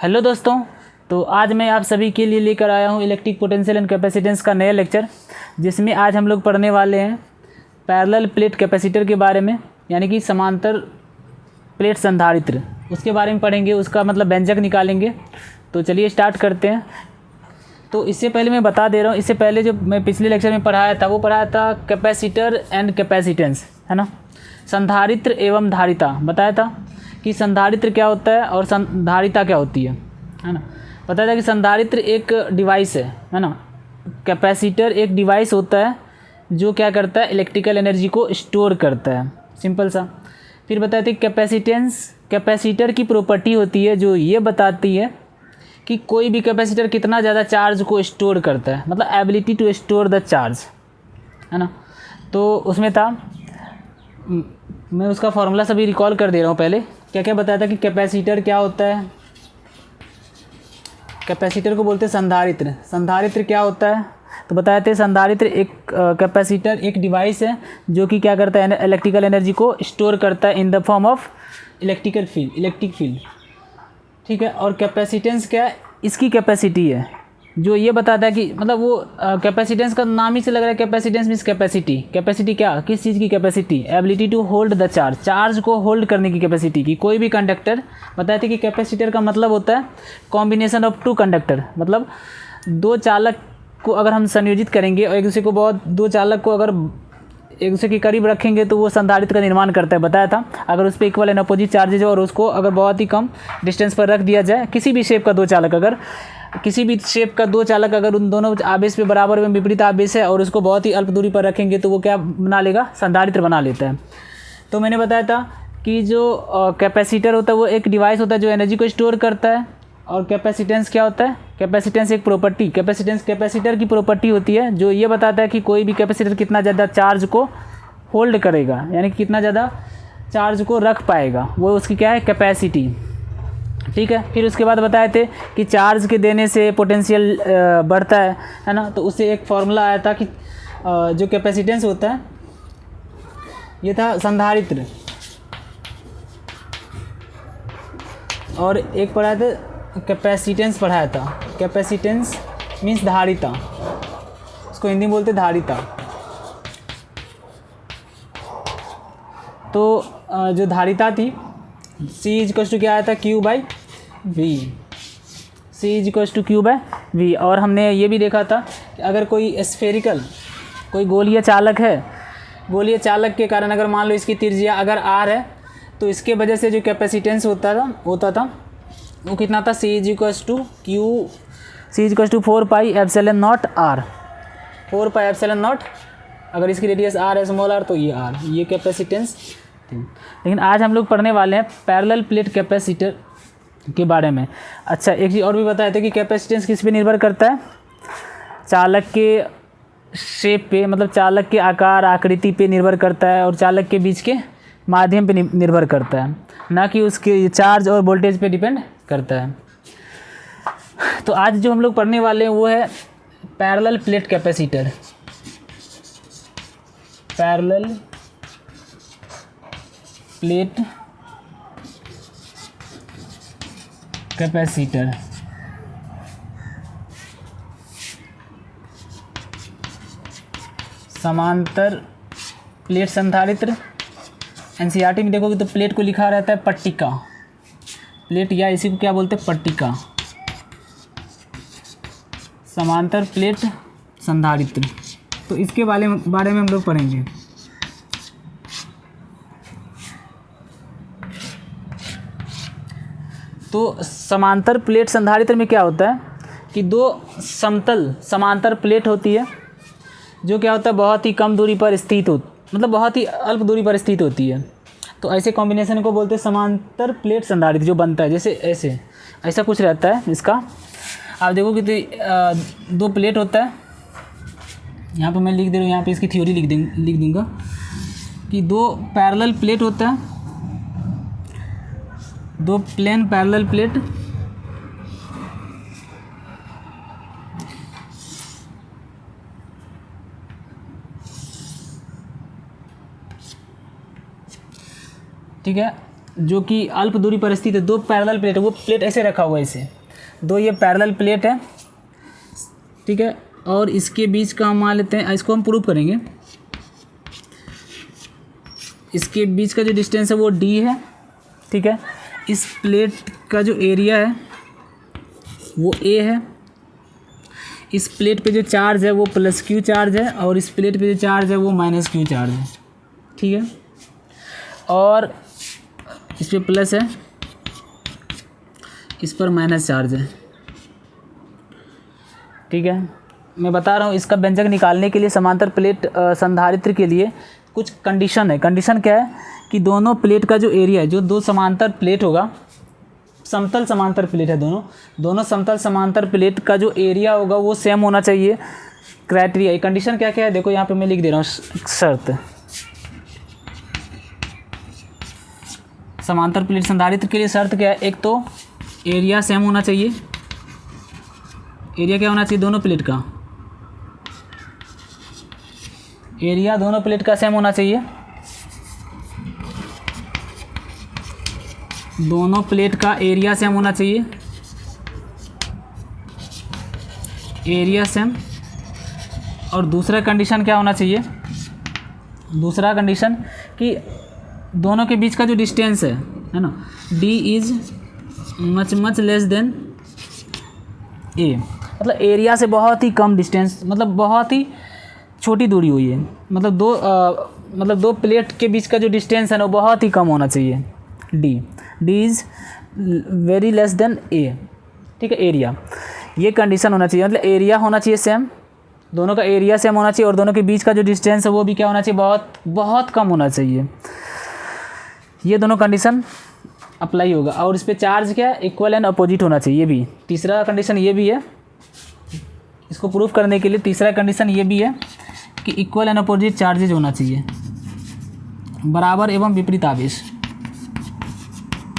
Hello दोस्तों, तो आज मैं आप सभी के लिए लेकर आया हूँ इलेक्ट्रिक पोटेंशियल एंड कैपेसिटेंस का नया लेक्चर, जिसमें आज हम लोग पढ़ने वाले हैं पैरेलल प्लेट कैपेसिटर के बारे में, यानी कि समांतर प्लेट संधारित्र, उसके बारे में पढ़ेंगे। उसका मतलब व्यंजक निकालेंगे। तो चलिए स्टार्ट करते हैं। तो इससे पहले मैं बता दे रहा हूँ, इससे पहले जो मैं पिछले लेक्चर में पढ़ाया था वो पढ़ाया था कैपेसिटर एंड कैपेसिटेंस, है ना, संधारित्र एवं धारिता। बताया था कि संधारित्र क्या होता है और संधारिता क्या होती है ना। बताया था कि संधारित्र एक डिवाइस है ना, कैपेसिटर एक डिवाइस होता है जो क्या करता है, इलेक्ट्रिकल एनर्जी को स्टोर करता है, सिंपल सा। फिर बताया था कैपेसिटेंस कैपेसिटर की प्रॉपर्टी होती है जो ये बताती है कि कोई भी कैपेसिटर कितना ज़्यादा चार्ज को स्टोर करता है, मतलब ability to store the charge, है ना। तो उसमें था, मैं उसका फॉर्मूला सभी रिकॉल कर दे रहा हूँ। पहले क्या क्या बताया था कि कैपेसिटर क्या होता है। कैपेसिटर को बोलते हैं संधारित्र। संधारित्र क्या होता है तो बताए थे, संधारित्र एक कैपेसिटर एक डिवाइस है जो कि क्या करता है, इलेक्ट्रिकल एनर्जी को स्टोर करता है in the form of electric field, ठीक है। और कैपेसिटेंस क्या है, इसकी कैपेसिटी है जो ये बताता है कि मतलब वो कैपेसिटेंस का नाम ही से लग रहा है, कैपेसिटेंस मीन्स कैपेसिटी। कैपेसिटी क्या, किस चीज़ की capacity, ability to hold the charge, charge को होल्ड करने की कैपेसिटी की कोई भी कंडक्टर। बताए थे कि कैपेसिटर का मतलब होता है कॉम्बिनेशन ऑफ टू कंडक्टर, मतलब दो चालक को अगर हम संयोजित करेंगे और एक दूसरे को दो चालक को अगर एक दूसरे के करीब रखेंगे तो वो संधारित्र का निर्माण करता है। बताया था अगर उस पर इक्वल एंड अपोजिट चार्जेज हो और उसको अगर बहुत ही कम डिस्टेंस पर रख दिया जाए, किसी भी शेप का दो चालक अगर उन दोनों आवेश पे बराबर एवं विपरीत आवेश है और उसको बहुत ही अल्प दूरी पर रखेंगे तो वो क्या बना लेगा, संधारित्र बना लेता है। तो मैंने बताया था कि जो कैपेसिटर होता है वो एक डिवाइस होता है जो एनर्जी को स्टोर करता है। और कैपेसिटेंस क्या होता है, कैपेसिटेंस एक प्रॉपर्टी, कैपेसिटर की प्रॉपर्टी होती है जो ये बताता है कि कोई भी कैपेसिटर कितना ज़्यादा चार्ज को होल्ड करेगा, यानी कि कितना ज़्यादा चार्ज को रख पाएगा, वो उसकी क्या है, कैपेसिटी, ठीक है। फिर उसके बाद बताए थे कि चार्ज के देने से पोटेंशियल बढ़ता है ना। तो उससे एक फॉर्मूला आया था कि जो कैपेसिटेंस होता है ये था संधारित्र, और एक पढ़ाया था कैपेसिटेंस पढ़ाया था। कैपेसिटेंस मीन्स धारिता, उसको हिंदी में बोलते धारिता। तो जो धारिता थी C इक्वल्स टू क्या आया था, Q by V, C equals to Q by V। और हमने ये भी देखा था कि अगर कोई स्फेरिकल कोई गोलीय चालक है, गोलीय चालक के कारण अगर मान लो इसकी त्रिज्या अगर R है तो इसके वजह से जो कैपेसिटेंस होता था वो कितना था, C equals to 4 pi epsilon naught R, 4 pi epsilon naught. अगर इसकी रेडियस R है, स्मॉल r, तो ये R, ये कैपेसिटेंस थी। लेकिन आज हम लोग पढ़ने वाले हैं पैरेलल प्लेट कैपेसिटर के बारे में। अच्छा, एक चीज़ और भी बताए थे कि कैपेसिटेंस किस पे निर्भर करता है, चालक के शेप पे, मतलब चालक के आकार आकृति पे निर्भर करता है और चालक के बीच के माध्यम पे निर्भर करता है, ना कि उसके चार्ज और वोल्टेज पे डिपेंड करता है। तो आज जो हम लोग पढ़ने वाले हैं वो है parallel plate capacitor. Parallel plate capacitor, समांतर प्लेट संधारित्र। एनसीईआरटी में देखोगे तो प्लेट को लिखा रहता है पट्टिका, प्लेट या इसी को क्या बोलते हैं, पट्टिका। समांतर प्लेट संधारित्र, तो इसके बारे में हम लोग पढ़ेंगे। तो समांतर प्लेट संधारित्र में क्या होता है कि दो समतल समांतर प्लेट होती है जो क्या होता है, बहुत ही कम दूरी पर स्थित मतलब बहुत ही अल्प दूरी पर स्थित होती है। तो ऐसे कॉम्बिनेशन को बोलते हैं समांतर प्लेट संधारित्र, जो बनता है जैसे ऐसा कुछ रहता है इसका। आप देखो कि दो प्लेट होता है, यहाँ पे मैं लिख दे रहा हूँ, यहाँ पे इसकी थ्योरी लिख दूँगा कि दो पैरेलल प्लेट होता है, दो प्लेन पैरेलल प्लेट, ठीक है। जो कि अल्प दूरी पर स्थित है, दो पैरेलल प्लेट है, वो प्लेट ऐसे रखा हुआ है ऐसे, दो ये पैरेलल प्लेट है, ठीक है, और इसके बीच का हम मान लेते हैं, इसको हम प्रूव करेंगे, इसके बीच का जो डिस्टेंस है वो d है, ठीक है। इस प्लेट का जो एरिया है वो a है, इस प्लेट पे जो चार्ज है वो प्लस q चार्ज है, और इस प्लेट पे जो चार्ज है वो माइनस q चार्ज है, ठीक है। और इस पे प्लस है, इस पर माइनस चार्ज है, ठीक है। मैं बता रहा हूँ इसका व्यंजक निकालने के लिए समांतर प्लेट संधारित्र के लिए कुछ कंडीशन है। कंडीशन क्या है कि दोनों प्लेट का जो एरिया है, जो दो समांतर प्लेट होगा, समतल समांतर प्लेट है दोनों समतल समांतर प्लेट का जो एरिया होगा वो सेम होना चाहिए। क्राइटेरिया, कंडीशन क्या क्या है देखो यहाँ पे मैं लिख दे रहा हूँ। शर्त, समांतर प्लेट संधारित्र के लिए शर्त क्या है, एक तो एरिया सेम होना चाहिए, एरिया क्या होना चाहिए दोनों प्लेट का, एरिया दोनों प्लेट का सेम होना चाहिए, दोनों प्लेट का एरिया सेम होना चाहिए, एरिया सेम। और दूसरा कंडीशन क्या होना चाहिए, दूसरा कंडीशन कि दोनों के बीच का जो डिस्टेंस है ना, d is much less than a, मतलब एरिया से बहुत ही कम डिस्टेंस, मतलब बहुत ही छोटी दूरी हुई है, मतलब दो प्लेट के बीच का जो डिस्टेंस है ना वो बहुत ही कम होना चाहिए, d is very less than a, ठीक है। एरिया, ये कंडीशन होना चाहिए, मतलब एरिया होना चाहिए सेम, दोनों का एरिया सेम होना चाहिए, और दोनों के बीच का जो डिस्टेंस है वो भी क्या होना चाहिए, बहुत कम होना चाहिए। ये दोनों कंडीशन अप्लाई होगा। और इस पे चार्ज क्या है, इक्वल एंड अपोजिट होना चाहिए, ये भी तीसरा कंडीशन ये भी है। इसको प्रूफ करने के लिए तीसरा कंडीशन ये भी है कि इक्वल एंड अपोजिट चार्जेज होना चाहिए, बराबर एवं विपरीत आवेश,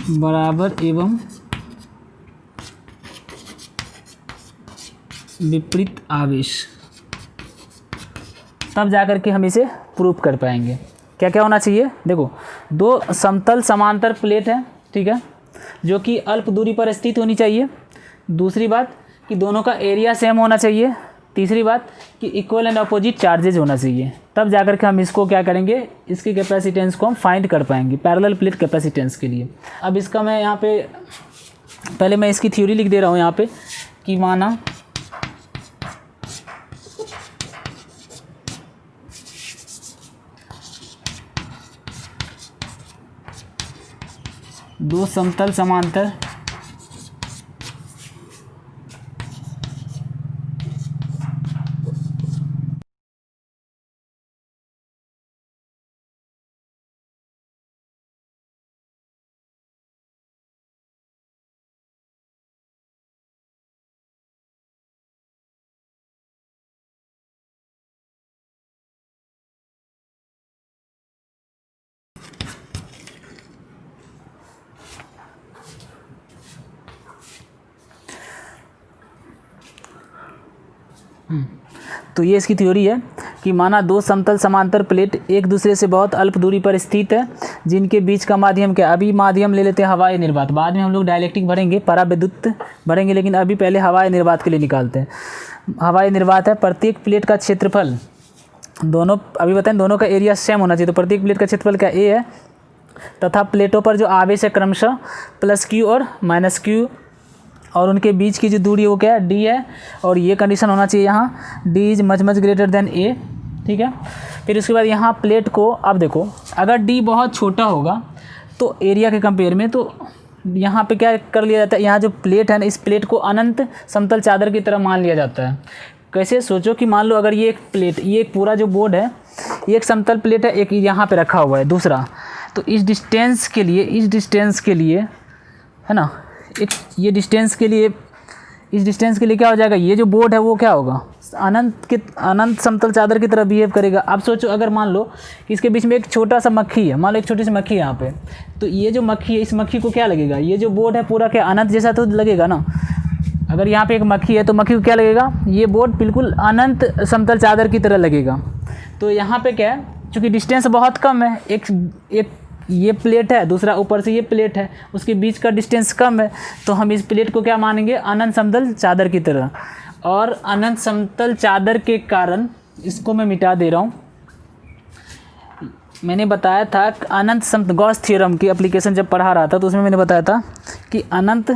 बराबर एवं विपरीत आवेश, तब जाकर के हम इसे प्रूफ कर पाएंगे। क्या क्या होना चाहिए देखो, दो समतल समांतर प्लेट है, ठीक है, जो कि अल्प दूरी पर स्थित होनी चाहिए। दूसरी बात कि दोनों का एरिया सेम होना चाहिए। तीसरी बात कि इक्वल एंड अपोजिट चार्जेज होना चाहिए, तब जाकर के हम इसको क्या करेंगे, इसकी कैपेसिटेंस को हम फाइंड कर पाएंगे पैरेलल प्लेट कैपेसिटेंस के लिए। अब इसका मैं यहाँ पे पहले मैं इसकी थ्योरी लिख दे रहा हूँ यहाँ पे कि माना दो समतल समांतर तो ये इसकी थ्योरी है कि माना दो समतल समांतर प्लेट एक दूसरे से बहुत अल्प दूरी पर स्थित है, जिनके बीच का माध्यम क्या, अभी माध्यम ले लेते हैं हवाई निर्वात, बाद में हम लोग डाइलेक्ट्रिक भरेंगे, परावैद्युत भरेंगे, लेकिन अभी पहले हवाई निर्वात के लिए निकालते हैं। हवाई निर्वात है, प्रत्येक प्लेट का क्षेत्रफल, दोनों अभी बताएं दोनों का एरिया सेम होना चाहिए, तो प्रत्येक प्लेट का क्षेत्रफल क्या a है, तथा प्लेटों पर जो आवेश है क्रमशः प्लस q और माइनस q, और उनके बीच की जो दूरी है वो क्या है, d है। और ये कंडीशन होना चाहिए यहाँ d is much greater than a, ठीक है। फिर उसके बाद यहाँ प्लेट को, अब देखो अगर d बहुत छोटा होगा तो एरिया के कंपेयर में, तो यहाँ पे क्या कर लिया जाता है, यहाँ जो प्लेट है ना, इस प्लेट को अनंत समतल चादर की तरह मान लिया जाता है। कैसे, सोचो कि मान लो अगर ये एक प्लेट, ये एक पूरा जो बोर्ड है, ये एक समतल प्लेट है, एक यहाँ पे रखा हुआ है दूसरा, तो इस डिस्टेंस के लिए है ना, एक ये डिस्टेंस के लिए, इस डिस्टेंस के लिए क्या हो जाएगा, ये जो बोर्ड है वो क्या होगा, अनंत समतल चादर की तरह बिहेव करेगा। अब सोचो अगर मान लो कि इसके बीच में एक छोटा सा मक्खी है, मान लो एक छोटी सी मक्खी है यहाँ पे, तो ये जो मक्खी है, इस मक्खी को क्या लगेगा, ये जो बोर्ड है पूरा क्या अनंत जैसा तो लगेगा ना। अगर यहाँ पे एक मक्खी है तो मक्खी को क्या लगेगा, ये बोर्ड बिल्कुल अनंत समतल चादर की तरह लगेगा। तो यहाँ पे क्या है, चूँकि डिस्टेंस बहुत कम है, एक ये प्लेट है, दूसरा ऊपर से ये प्लेट है, उसके बीच का डिस्टेंस कम है, तो हम इस प्लेट को क्या मानेंगे, अनंत समतल चादर की तरह। और अनंत समतल चादर के कारण, इसको मैं मिटा दे रहा हूँ, मैंने बताया था अनंत समतल गॉस थ्योरम की एप्लीकेशन जब पढ़ा रहा था तो उसमें मैंने बताया था कि अनंत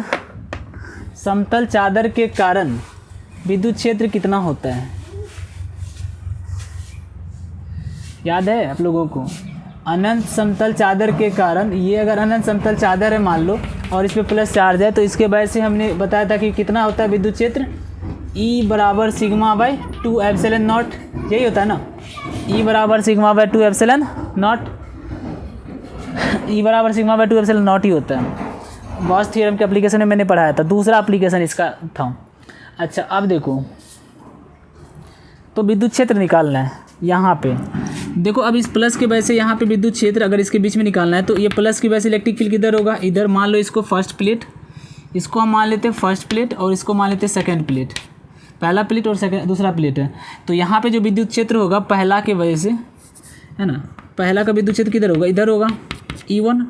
समतल चादर के कारण विद्युत क्षेत्र कितना होता है, याद है आप लोगों को। अनंत समतल चादर के कारण, ये अगर अनंत समतल चादर है मान लो और इस पर प्लस चार्ज है, तो इसके वजह से हमने बताया था कि कितना होता है विद्युत क्षेत्र, E बराबर सिग्मा बाई 2 एप्सिलॉन नॉट, यही होता है ना, E बराबर sigma by 2 epsilon not, E बराबर सिग्मा बाई 2 एप्सिलॉन नॉट ही होता है। गॉस थ्योरम के एप्लीकेशन में मैंने पढ़ाया था, दूसरा एप्लीकेशन इसका था। अच्छा अब देखो, तो विद्युत क्षेत्र निकालना है यहाँ पे, देखो अब इस प्लस के वजह से यहाँ पे विद्युत क्षेत्र अगर इसके बीच में निकालना है, तो ये प्लस की वजह से इलेक्ट्रिक फील्ड किधर होगा, इधर। मान लो इसको फर्स्ट प्लेट, इसको हम मान लेते हैं फर्स्ट प्लेट और इसको मान लेते हैं सेकंड प्लेट, पहला प्लेट और सेकंड दूसरा प्लेट है। तो यहाँ पे जो विद्युत क्षेत्र होगा पहला के वजह से, है ना, पहला का विद्युत क्षेत्र किधर होगा, इधर होगा E1।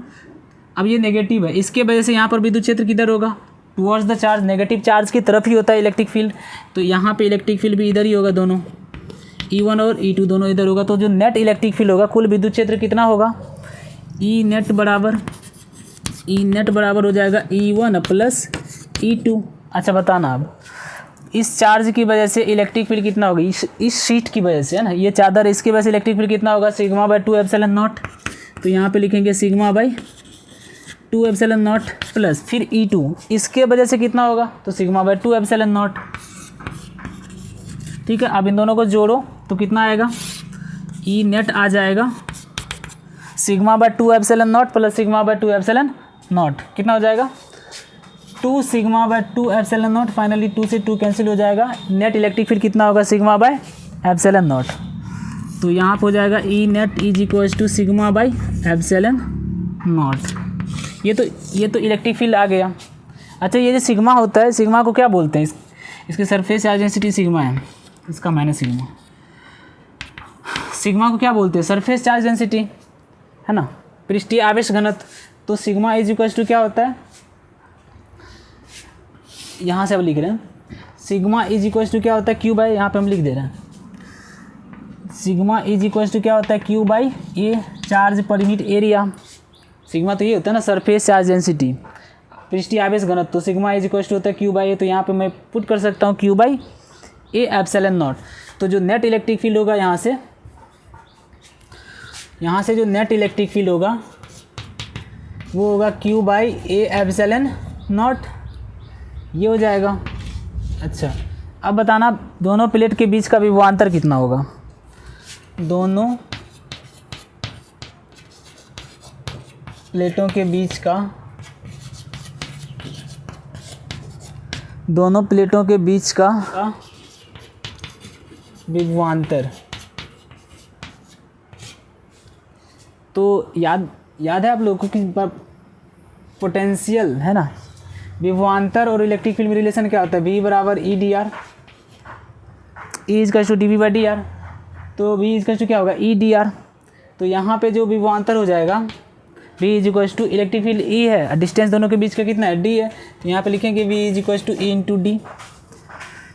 अब ये नेगेटिव है, इसके वजह से यहाँ पर विद्युत क्षेत्र किधर होगा, towards the charge, negative charge की तरफ ही होता है इलेक्ट्रिक फील्ड, तो यहाँ पे इलेक्ट्रिक फील्ड भी इधर ही होगा, दोनों E1 और E2 दोनों इधर होगा। तो जो नेट इलेक्ट्रिक फील्ड होगा, कुल विद्युत क्षेत्र कितना होगा, E नेट बराबर हो जाएगा E1 प्लस E2। अच्छा बताना अब, इस चार्ज की वजह से इलेक्ट्रिक फील्ड कितना होगा, इस शीट की वजह से, है ना, ये चादर, इसकी वजह से इलेक्ट्रिक फील्ड कितना होगा, सिग्मा बाई 2 एप्सिलॉन नॉट। तो यहाँ पे लिखेंगे sigma by 2 epsilon not plus फिर E2, इसके वजह से कितना होगा, तो सिग्मा बाई 2 एप्सिलॉन नॉट। ठीक है, अब इन दोनों को जोड़ो तो कितना आएगा, E नेट आ जाएगा sigma by 2 epsilon not plus sigma by 2 epsilon not, कितना हो जाएगा 2 sigma by 2 epsilon not. Finally 2 से 2 कैंसिल हो जाएगा, नेट इलेक्ट्रिक फील्ड कितना होगा, सिग्मा बाई एप्सिलॉन नॉट। तो यहाँ पर हो जाएगा E net is equals to sigma by epsilon naught. ये तो इलेक्ट्रिक फील्ड आ गया। अच्छा ये जो सिग्मा होता है, सिग्मा को क्या बोलते हैं, इसकी सरफेस चार्ज डेंसिटी सिग्मा है, इसका माइनस सिग्मा। सिग्मा को क्या बोलते हैं, सरफेस चार्ज डेंसिटी, है ना, पृष्ठीय आवेश घनत्व। तो सिग्मा इज इक्वल्स टू क्या होता है, यहाँ से अब लिख रहे हैं, सिग्मा इज इक्वल्स टू क्या होता है, क्यू बाई, यहाँ पे हम लिख दे रहे हैं, सिग्मा इज इक्वल्स टू क्या होता है, Q by A charge per unit area. Sigma तो ये होता है ना, सरफेस चार्ज डेंसिटी, पृष्ठीय आवेश घनत्व। तो सिग्मा इज इक्वल्स टू होता है क्यू बाई ए, तो यहाँ पे मैं पुट कर सकता हूँ Q by A epsilon naught. तो जो नेट इलेक्ट्रिक फील्ड होगा यहाँ से जो नेट इलेक्ट्रिक फील्ड होगा वो होगा Q by A epsilon naught, ये हो जाएगा। अच्छा अब बताना, दोनों प्लेट के बीच का विभवांतर कितना होगा, दोनों प्लेटों के बीच का विभवांतर। तो याद है आप लोगों को कि पोटेंशियल, है ना, विभवांतर और इलेक्ट्रिक फील्ड में रिलेशन क्या होता है, V बराबर E D R, E is to D V by D R. तो V इज टू क्या होगा, ई डी आर। तो यहाँ पे जो विभवांतर हो जाएगा V is equals to electric field E है, डिस्टेंस दोनों के बीच का कितना है, D है, तो यहाँ पे लिखेंगे V is equals to E into D,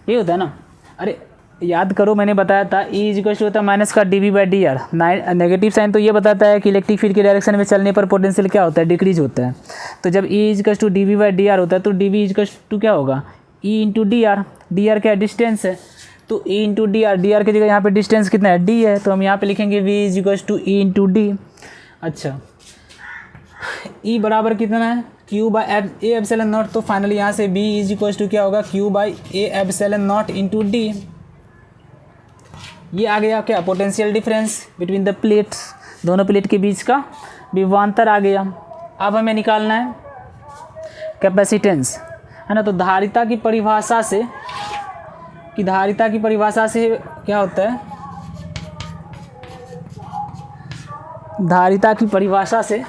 ये होता है ना। अरे याद करो, मैंने बताया था E इज इक्वल्स टू होता है माइनस का D V by D R. Negative sign तो ये बताता है कि इलेक्ट्रिक फील्ड के डायरेक्शन में चलने पर पोटेंशियल क्या होता है, डिक्रीज होता है। तो जब E is equals to D V by D R होता है, तो D V is equals to क्या होगा, E into D R. D R क्या है, डिस्टेंस है, तो E into D R, D R की जगह यहाँ पे डिस्टेंस कितना है, D है, तो हम यहाँ पे लिखेंगे V is equals to E into D. अच्छा E बराबर कितना है, Q by A epsilon naught. तो फाइनली यहाँ से B इज इक्वल्स टू क्या होगा, Q by A epsilon naught into D. ये आ गया क्या, potential difference between the plates, दोनों प्लेट के बीच का विभवांतर आ गया। अब हमें निकालना है कैपेसिटेंस, है ना। तो धारिता की परिभाषा से क्या होता है, धारिता की परिभाषा से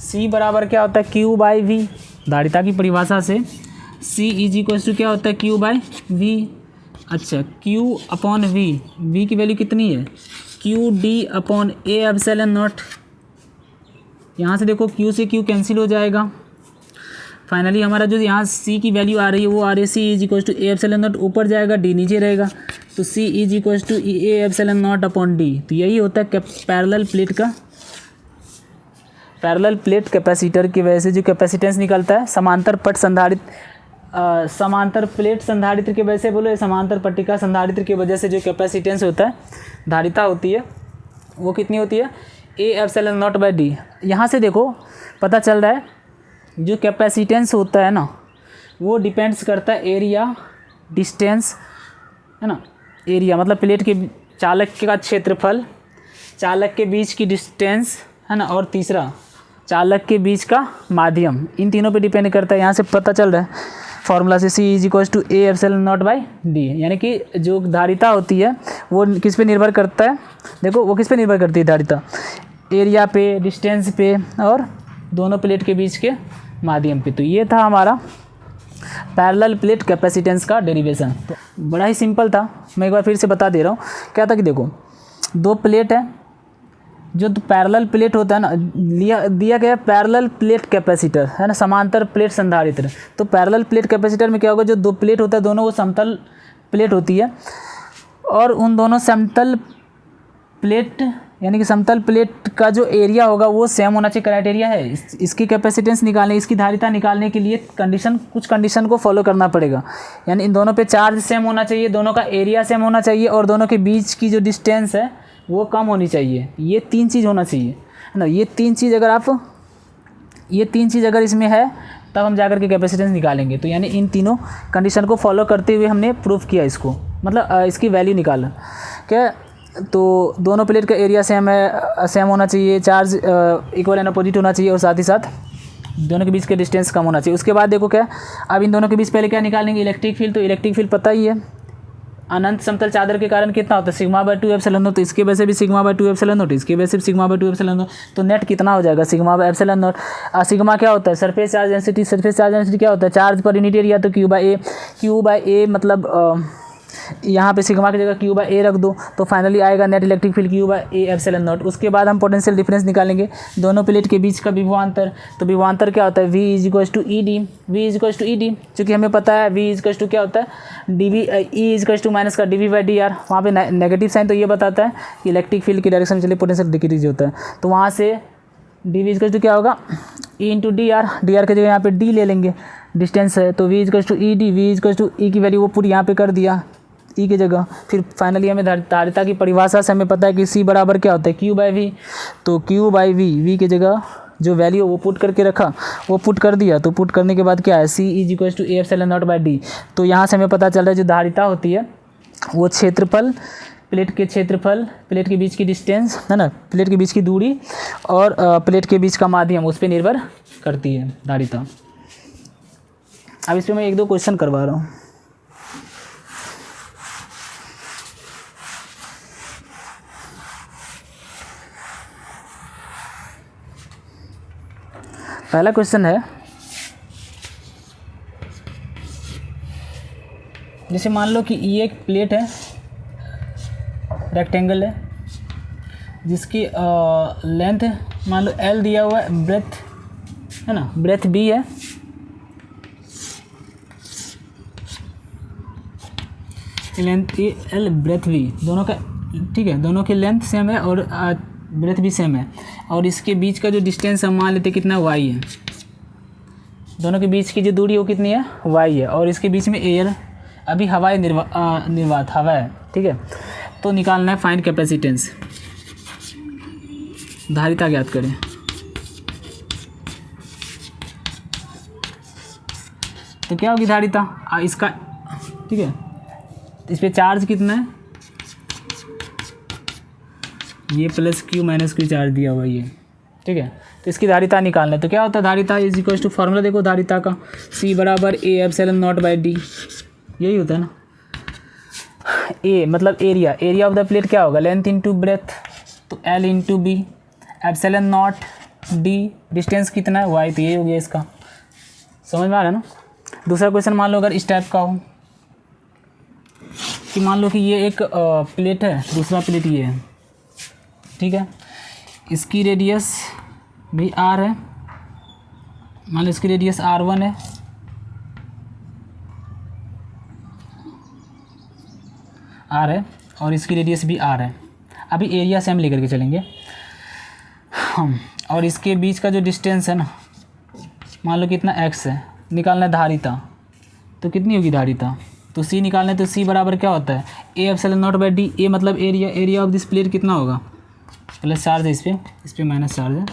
C बराबर क्या होता है, Q बाई V। धारिता की परिभाषा से सी इज इक्वल टू क्या होता है क्यू बाई वी। अच्छा क्यू अपॉन वी की वैल्यू कितनी है Q D upon A epsilon not. यहाँ से देखो क्यू से क्यू कैंसिल हो जाएगा। फाइनली हमारा जो यहाँ सी की वैल्यू आ रही है वो आ रही है C is equal to A epsilon naught, ऊपर जाएगा डी नीचे रहेगा, तो C is equal to A epsilon naught upon D. तो यही होता है पैरेलल प्लेट का, पैरेलल प्लेट कैपेसिटर की वजह से जो कैपेसिटेंस निकलता है समांतर पट संधारित्र, समांतर प्लेट संधारित्र की वजह से बोलो, समांतर पट्टिका संधारित्र की वजह से जो कैपेसिटेंस होता है, धारिता होती है, वो कितनी होती है ए एप्सिलॉन नॉट बाई डी। यहाँ से देखो पता चल रहा है जो कैपेसिटेंस होता है ना वो डिपेंड्स करता है एरिया डिस्टेंस, है ना, एरिया मतलब प्लेट के चालक का क्षेत्रफल, चालक के बीच की डिस्टेंस, है ना, और तीसरा चालक के बीच का माध्यम, इन तीनों पे डिपेंड करता है। यहाँ से पता चल रहा है फॉर्मूला से C is equal to A epsilon naught by D, यानी कि जो धारिता होती है वो किस पे निर्भर करता है, देखो वो किस पे निर्भर करती है धारिता, एरिया पे, डिस्टेंस पे और दोनों प्लेट के बीच के माध्यम पे। तो ये था हमारा पैरेलल प्लेट कैपेसिटेंस का डेरिवेशन। तो बड़ा ही सिंपल था, मैं एक बार फिर से बता दे रहा हूँ। क्या था कि देखो दो प्लेट है, जो पैरेलल प्लेट होता है ना, दिया गया पैरेलल प्लेट कैपेसिटर, है ना, समांतर प्लेट संधारित्र। तो पैरेलल प्लेट कैपेसिटर में क्या होगा, जो दो प्लेट होता है दोनों वो समतल प्लेट होती है, और उन दोनों समतल प्लेट यानी कि समतल प्लेट का जो एरिया होगा वो सेम होना चाहिए, क्राइटेरिया है। इसकी कैपेसिटेंस निकालने, इसकी धारिता निकालने के लिए कुछ कंडीशन को फॉलो करना पड़ेगा। यानी इन दोनों पे चार्ज सेम होना चाहिए, दोनों का एरिया सेम होना चाहिए, और दोनों के बीच की जो डिस्टेंस है वो कम होनी चाहिए। ये तीन चीज़ होना चाहिए, है ना। ये तीन चीज़ अगर इसमें है तब हम जाकर के कैपेसिटेंस निकालेंगे। तो यानी इन तीनों कंडीशन को फॉलो करते हुए हमने प्रूफ किया इसको, मतलब इसकी वैल्यू निकाला क्या। तो दोनों प्लेट का एरिया सेम होना चाहिए, चार्ज इक्वल एंड अपोजिट होना चाहिए, और साथ ही साथ दोनों के बीच के डिस्टेंस कम होना चाहिए। उसके बाद देखो क्या, अब इन दोनों के बीच पहले क्या निकालेंगे, इलेक्ट्रिक फील्ड। तो इलेक्ट्रिक फील्ड पता ही है, अनंत समतल चादर के कारण कितना होता है सिग्मा बाई 2 एप्सिलॉन नॉट। तो इसके वजह से भी सिग्मा बाई 2 एप्सिलॉन नॉट, इसके वजह से भी सिग्मा बाई 2 एप्सिलॉन नॉट। तो नेट कितना हो जाएगा sigma by epsilon not. Sigma क्या होता है, surface charge density. Surface charge density क्या होता है, चार्ज पर यूनिट एरिया। तो क्यू बाई ए मतलब यहाँ पे सिग्मा की जगह क्यू बाई ए रख दो, तो फाइनली आएगा net electric field Q by A epsilon not. उसके बाद हम पोटेंशियल डिफरेंस निकालेंगे दोनों प्लेट के बीच का विभवांतर। तो विभवांतर क्या होता है, V is equal to E D. V is equal to E D, चूँकि हमें पता है वी इज इक्वल टू क्या होता है D V, E is equal to minus का D V by D R. वहाँ पे नेगेटिव साइन, तो ये बताता है कि इलेक्ट्रिक फील्ड की डायरेक्शन में चलिए पोटेंशियल डिक्रीज होता है। तो वहाँ से D V is equal to क्या होगा, E into D R. D R की जगह यहाँ पे डी ले लेंगे, डिस्टेंस है। तो V is equal to E D, V is equal to E की वैल्यू वो पूरी यहाँ पे कर दिया ई की जगह। फिर फाइनली हमें धारिता की परिभाषा से हमें पता है कि सी बराबर क्या होता है क्यू बाई वी। तो क्यू बाई वी की जगह जो वैल्यू वो पुट करके रखा, वो पुट कर दिया। तो पुट करने के बाद क्या है, C is equal to A epsilon naught by D. तो यहाँ से हमें पता चल रहा है जो धारिता होती है वो क्षेत्रफल, प्लेट के क्षेत्रफल, प्लेट के बीच की डिस्टेंस, है ना, प्लेट के बीच की दूरी, और प्लेट के बीच का माध्यम, उस पर निर्भर करती है धारिता। अब इस पर मैं एक दो क्वेश्चन करवा रहा हूँ। पहला क्वेश्चन है, जैसे मान लो कि ये एक प्लेट है, रेक्टेंगल है, जिसकी लेंथ मान लो एल दिया हुआ है, ब्रेथ है ना, ब्रेथ बी है, length A L, breadth B, दोनों का ठीक है, दोनों की लेंथ सेम है और ब्रेथ भी सेम है। और इसके बीच का जो डिस्टेंस हम मान लेते कितना वाई है, दोनों के बीच की जो दूरी वो कितनी है वाई है। और इसके बीच में एयर, अभी हवाई निर्वात हवा है, ठीक है। तो निकालना है फाइंड कैपेसिटेंस, धारिता ज्ञात करें। तो क्या होगी धारिता इसका, ठीक है, इस पर चार्ज कितना है, ये plus Q minus Q charge दिया हुआ ये, ठीक है। तो इसकी धारिता निकालना है। तो क्या होता है धारिता इज इक्वल टू, फॉर्मूला देखो धारिता का, सी बराबर A epsilon naught by D, यही होता है ना। ए मतलब area, area of the plate क्या होगा, लेंथ इंटू ब्रेथ, तो L into B, epsilon naught D, distance कितना है वाई, तो ये हो गया इसका, समझ में आ रहा है ना। दूसरा क्वेश्चन मान लो अगर इस टाइप का हो कि मान लो कि ये एक प्लेट है, दूसरा प्लेट ये है, ठीक है, इसकी रेडियस भी r है, मान लो इसकी रेडियस r1 है, r है और इसकी रेडियस भी r है। अभी एरिया से हम लेकर के चलेंगे हम, और इसके बीच का जो डिस्टेंस है ना, मान लो कितना x है, निकालना है धारिता, तो कितनी होगी धारिता, तो c निकालना है, तो c बराबर क्या होता है a epsilon naught by D, a मतलब area, area of this plate कितना होगा, प्लस चार्ज है इस पर माइनस चार्ज है,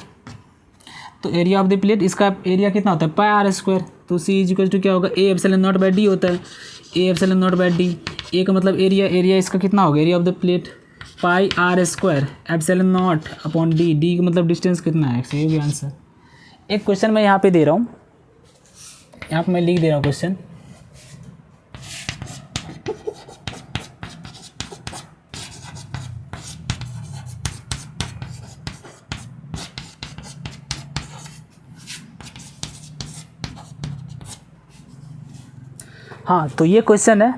तो एरिया ऑफ द प्लेट, इसका एरिया कितना होता है पाई आर स्क्वायर, तो c इज इक्वल टू क्या होगा a epsilon naught by D होता है, a epsilon naught by D, a का मतलब एरिया, एरिया इसका कितना होगा area of the plate pi R square epsilon naught upon D, D का मतलब डिस्टेंस कितना है x, ये भी आंसर। एक क्वेश्चन मैं यहाँ पे दे रहा हूँ, यहाँ पे मैं लिख दे रहा हूँ क्वेश्चन, हाँ तो ये क्वेश्चन है,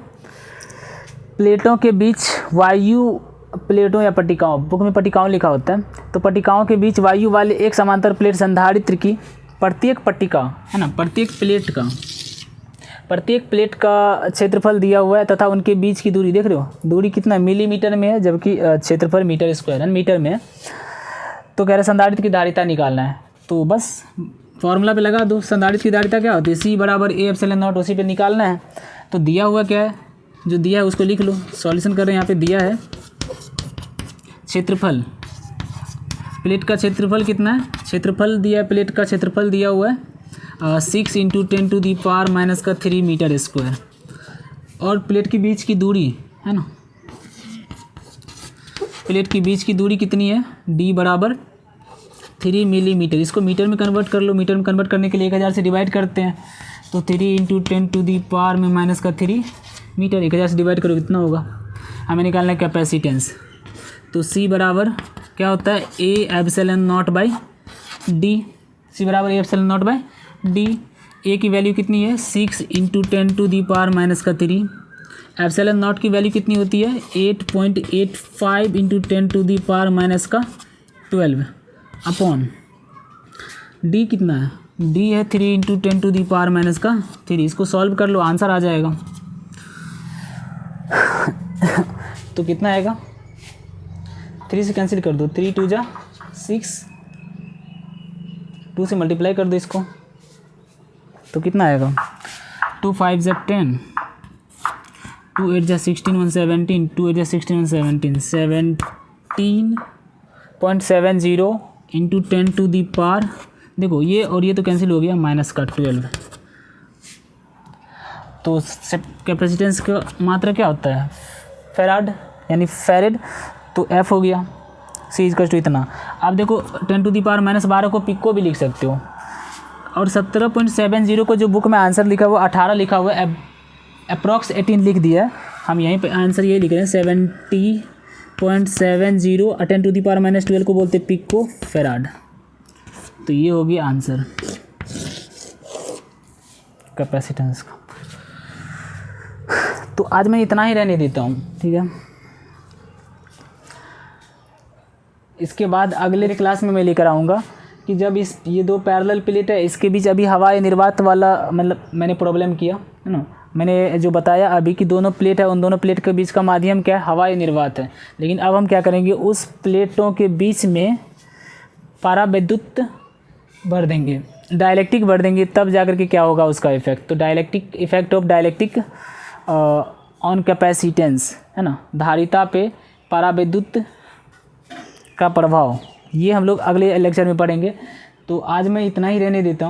प्लेटों के बीच वायु, प्लेटों या पट्टिकाओं, बुक में पट्टिकाओं लिखा होता है, तो पट्टिकाओं के बीच वायु वाले एक समांतर प्लेट संधारित्र की प्रत्येक पट्टिका है ना, प्रत्येक प्लेट का क्षेत्रफल दिया हुआ है तथा उनके बीच की दूरी देख रहे हो, दूरी कितना मिलीमीटर में है, जबकि क्षेत्रफल मीटर स्क्वायर है, मीटर में है, तो कह रहे संधारित्र की धारिता निकालना है, तो बस फॉर्मूला पे लगा दो, संधारित्र की धारिता क्या होती है c बराबर a एप्सिलॉन नॉट, उसी पे निकालना है, तो दिया हुआ क्या है, जो दिया है उसको लिख लो, सॉल्यूशन कर रहे हैं, यहाँ पे दिया है क्षेत्रफल, प्लेट का क्षेत्रफल कितना है, क्षेत्रफल दिया है, प्लेट का क्षेत्रफल दिया हुआ है 6 × 10⁻³ मीटर स्क्वायर, और प्लेट के बीच की दूरी है ना, प्लेट के बीच की दूरी कितनी है, d बराबर 3 मिलीमीटर, इसको मीटर में कन्वर्ट कर लो, मीटर में कन्वर्ट करने के लिए 1000 से डिवाइड करते हैं, तो 3 × 10⁻³ मीटर, 1000 से डिवाइड करो कितना होगा, हमें निकालना है कैपेसिटेंस, तो c बराबर क्या होता है a epsilon naught by D, c बराबर a epsilon naught by D, a की वैल्यू कितनी है 6 × 10⁻³ एप्सिलॉन नॉट की वैल्यू कितनी होती है 8.85 × 10⁻12 अपॉन d कितना है, d है 3 × 10⁻³ इसको सॉल्व कर लो, आंसर आ जाएगा। तो कितना आएगा, 3 से कैंसिल कर दो, 3 × 2 = 6, 2 से मल्टीप्लाई कर दो इसको, तो कितना आएगा 2 × 5 = 10, 2 × 8 = 16, 1 17, 2 × 8 = 16, 1 17, 17.70 × 10⁻, देखो ये और ये तो कैंसिल हो गया, माइनस का 12, तो कैपेसिटेंस का मात्रा क्या होता है फेराड यानी फेरेड, तो F हो गया, C = इतना। आप देखो 10⁻12 को पिको भी लिख सकते हो, और 17.70 को जो बुक में आंसर लिखा हुआ 18 लिखा हुआ है, अप्रॉक्स 18 लिख दिया है, हम यहीं पे आंसर ये लिख रहे हैं 70.70, 10⁻12 को बोलते पिको फेराड, तो ये होगी आंसर कैपेसिटेंस का। तो आज मैं इतना ही रहने देता हूँ, ठीक है, इसके बाद अगले क्लास में मैं लेकर आऊँगा कि जब ये दो पैरेलल प्लेट है, इसके बीच अभी हवाई निर्वात वाला मतलब मैंने प्रॉब्लम किया है ना, मैंने जो बताया अभी कि दोनों प्लेट है, उन दोनों प्लेट के बीच का माध्यम क्या है हवाई निर्वात है, लेकिन अब हम क्या करेंगे उस प्लेटों के बीच में परावैद्युत भर देंगे, डाइलेक्ट्रिक भर देंगे, तब जाकर के क्या होगा उसका इफेक्ट, तो dielectric effect of dielectric on capacitance है ना, धारिता पे परावैद्युत का प्रभाव, ये हम लोग अगले लेक्चर में पढ़ेंगे। तो आज मैं इतना ही रहने देता हूँ।